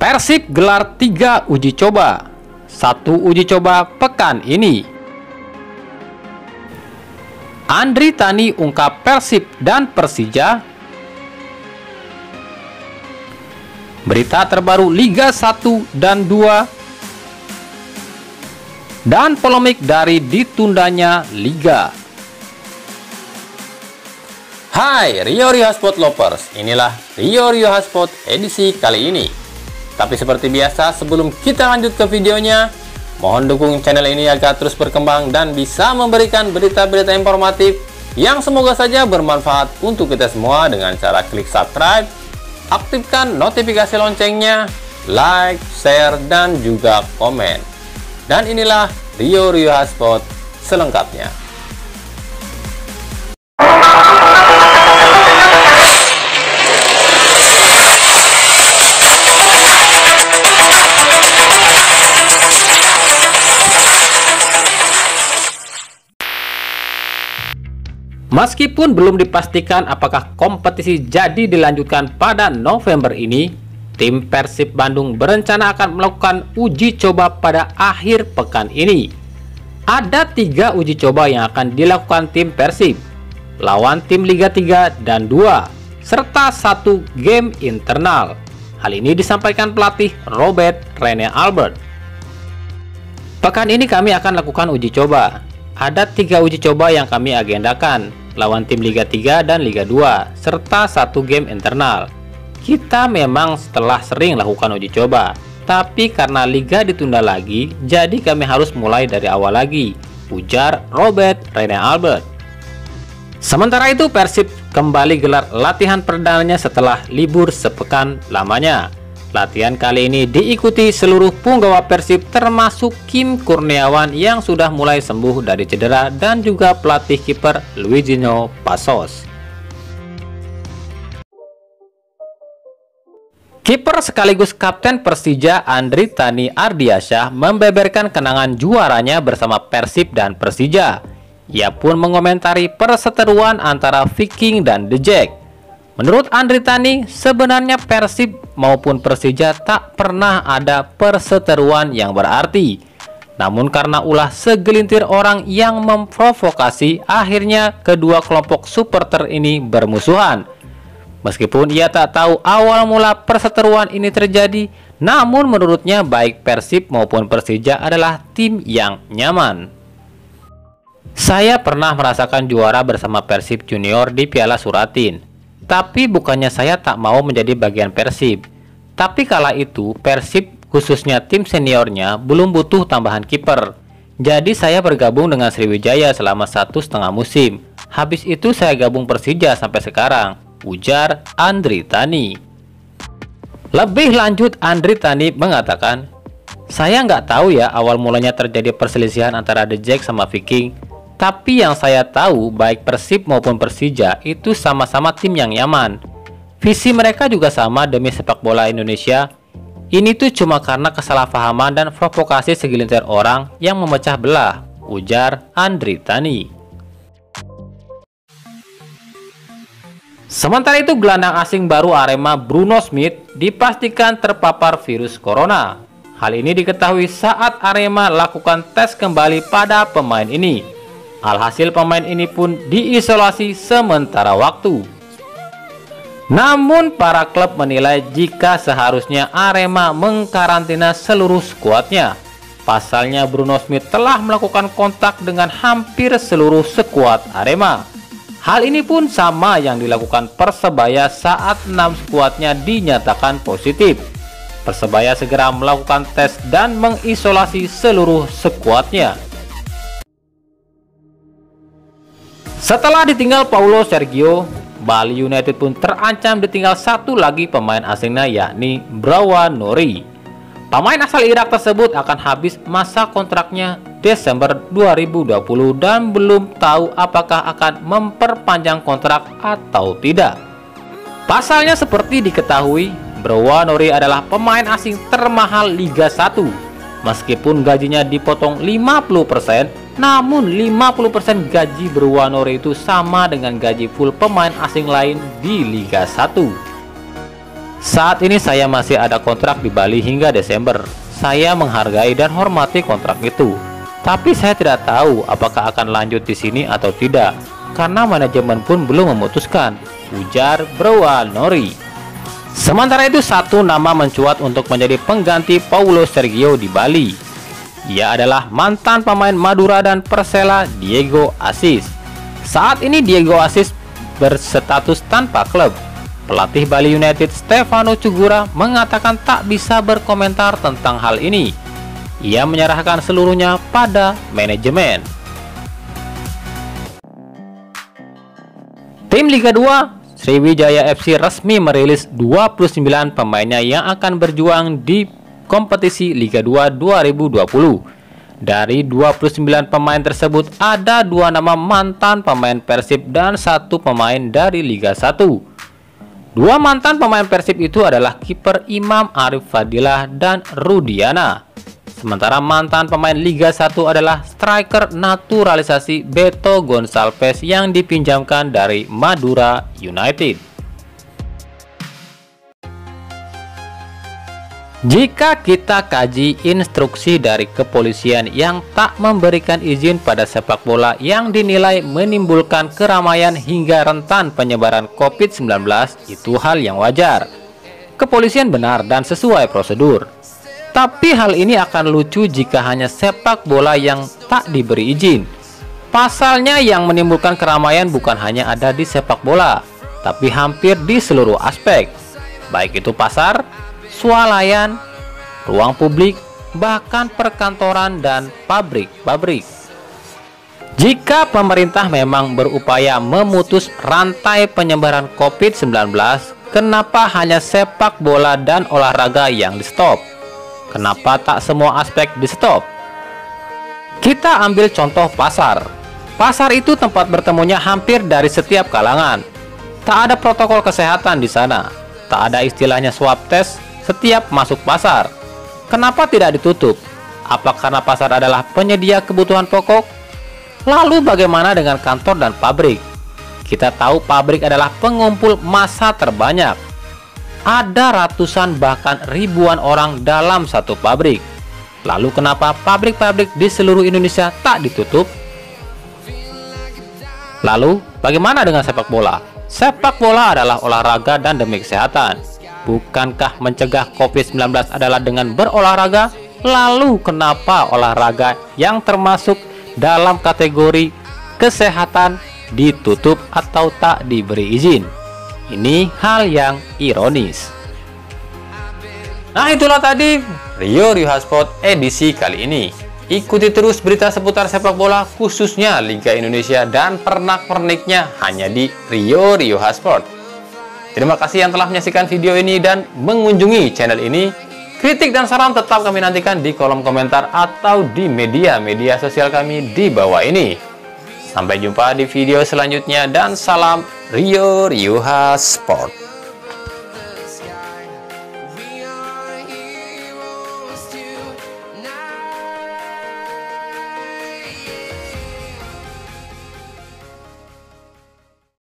Persib gelar 3 uji coba. 1 uji coba pekan ini. Andri Tani ungkap Persib dan Persija. Berita terbaru Liga 1 dan 2. Dan polemik dari ditundanya Liga. Hai Rio Hotspot Lovers, inilah Rio Hotspot edisi kali ini. Tapi seperti biasa, sebelum kita lanjut ke videonya, mohon dukung channel ini agar terus berkembang dan bisa memberikan berita-berita informatif yang semoga saja bermanfaat untuk kita semua dengan cara klik subscribe, aktifkan notifikasi loncengnya, like, share, dan juga komen. Dan inilah Rio Hotspot selengkapnya. Meskipun belum dipastikan apakah kompetisi jadi dilanjutkan pada November ini, tim Persib Bandung berencana akan melakukan uji coba pada akhir pekan ini. Ada 3 uji coba yang akan dilakukan tim Persib, lawan tim Liga 3 dan 2, serta 1 game internal. Hal ini disampaikan pelatih Robert Rene Albert. Pekan ini kami akan lakukan uji coba. Ada 3 uji coba yang kami agendakan, lawan tim Liga 3 dan Liga 2, serta 1 game internal. Kita memang setelah sering lakukan uji coba, tapi karena Liga ditunda lagi, jadi kami harus mulai dari awal lagi, ujar Robert Rene Albert. Sementara itu Persib kembali gelar latihan perdananya setelah libur sepekan lamanya. Latihan kali ini diikuti seluruh punggawa Persib termasuk Kim Kurniawan yang sudah mulai sembuh dari cedera dan juga pelatih kiper Luizinho Passos. Kiper sekaligus kapten Persija Andri Tani Ardiansyah membeberkan kenangan juaranya bersama Persib dan Persija. Ia pun mengomentari perseteruan antara Viking dan The Jack. Menurut Andri Tani, sebenarnya Persib maupun Persija tak pernah ada perseteruan yang berarti. Namun karena ulah segelintir orang yang memprovokasi, akhirnya kedua kelompok supporter ini bermusuhan. Meskipun ia tak tahu awal mula perseteruan ini terjadi, namun menurutnya baik Persib maupun Persija adalah tim yang nyaman. Saya pernah merasakan juara bersama Persib Junior di Piala Suratin. Tapi bukannya saya tak mau menjadi bagian Persib. Tapi kala itu Persib khususnya tim seniornya belum butuh tambahan kiper. Jadi saya bergabung dengan Sriwijaya selama 1,5 musim. Habis itu saya gabung Persija sampai sekarang, ujar Andri Tani. Lebih lanjut Andri Tani mengatakan, saya nggak tahu ya awal mulanya terjadi perselisihan antara The Jack sama Viking. Tapi yang saya tahu baik Persib maupun Persija itu sama-sama tim yang nyaman. Visi mereka juga sama demi sepak bola Indonesia. Ini tuh cuma karena kesalahpahaman dan provokasi segelintir orang yang memecah belah, ujar Andri Tani. Sementara itu gelandang asing baru Arema Bruno Smith dipastikan terpapar virus corona. Hal ini diketahui saat Arema lakukan tes kembali pada pemain ini. Alhasil pemain ini pun diisolasi sementara waktu. Namun para klub menilai jika seharusnya Arema mengkarantina seluruh skuadnya. Pasalnya Bruno Smith telah melakukan kontak dengan hampir seluruh skuad Arema. Hal ini pun sama yang dilakukan Persebaya saat 6 skuadnya dinyatakan positif. Persebaya segera melakukan tes dan mengisolasi seluruh skuadnya. Setelah ditinggal Paulo Sergio, Bali United pun terancam ditinggal 1 lagi pemain asingnya yakni Brawa Nori. Pemain asal Irak tersebut akan habis masa kontraknya Desember 2020 dan belum tahu apakah akan memperpanjang kontrak atau tidak. Pasalnya seperti diketahui, Brawa Nori adalah pemain asing termahal Liga 1. Meskipun gajinya dipotong 50%, namun 50% gaji Brawa Nori itu sama dengan gaji full pemain asing lain di Liga 1. Saat ini saya masih ada kontrak di Bali hingga Desember. Saya menghargai dan hormati kontrak itu. Tapi saya tidak tahu apakah akan lanjut di sini atau tidak, karena manajemen pun belum memutuskan, ujar Broa Nori. Sementara itu, satu nama mencuat untuk menjadi pengganti Paulo Sergio di Bali. Ia adalah mantan pemain Madura dan Persela, Diego Asis. Saat ini Diego Asis berstatus tanpa klub. Pelatih Bali United Stefano Cugura mengatakan tak bisa berkomentar tentang hal ini. Ia menyerahkan seluruhnya pada manajemen. Tim Liga 2, Sriwijaya FC resmi merilis 29 pemainnya yang akan berjuang di kompetisi Liga 2 2020. Dari 29 pemain tersebut ada 2 nama mantan pemain Persib dan 1 pemain dari Liga 1. 2 mantan pemain Persib itu adalah kiper Imam Arif Fadilah dan Rudiana. Sementara mantan pemain Liga 1 adalah striker naturalisasi Beto Gonçalves yang dipinjamkan dari Madura United. Jika kita kaji instruksi dari kepolisian yang tak memberikan izin pada sepak bola yang dinilai menimbulkan keramaian hingga rentan penyebaran COVID-19, itu hal yang wajar. Kepolisian benar dan sesuai prosedur. Tapi hal ini akan lucu jika hanya sepak bola yang tak diberi izin. Pasalnya yang menimbulkan keramaian bukan hanya ada di sepak bola, tapi hampir di seluruh aspek. Baik itu pasar, swalayan, ruang publik, bahkan perkantoran dan pabrik-pabrik. Jika pemerintah memang berupaya memutus rantai penyebaran COVID-19, kenapa hanya sepak bola dan olahraga yang di-stop? Kenapa tak semua aspek di-stop? Kita ambil contoh pasar. Pasar itu tempat bertemunya hampir dari setiap kalangan. Tak ada protokol kesehatan di sana. Tak ada istilahnya swab test setiap masuk pasar. Kenapa tidak ditutup? Apa karena pasar adalah penyedia kebutuhan pokok? Lalu bagaimana dengan kantor dan pabrik? Kita tahu pabrik adalah pengumpul massa terbanyak. Ada ratusan bahkan ribuan orang dalam satu pabrik. Lalu kenapa pabrik-pabrik di seluruh Indonesia tak ditutup? Lalu bagaimana dengan sepak bola? Sepak bola adalah olahraga dan demi kesehatan. Bukankah mencegah COVID-19 adalah dengan berolahraga? Lalu kenapa olahraga yang termasuk dalam kategori kesehatan ditutup atau tak diberi izin? Ini hal yang ironis. Nah, itulah tadi Rio Hotspot edisi kali ini. Ikuti terus berita seputar sepak bola khususnya Liga Indonesia dan pernak-perniknya hanya di Rio Hotspot. Terima kasih yang telah menyaksikan video ini dan mengunjungi channel ini. Kritik dan saran tetap kami nantikan di kolom komentar atau di media sosial kami di bawah ini. Sampai jumpa di video selanjutnya dan salam Rio Hotspot.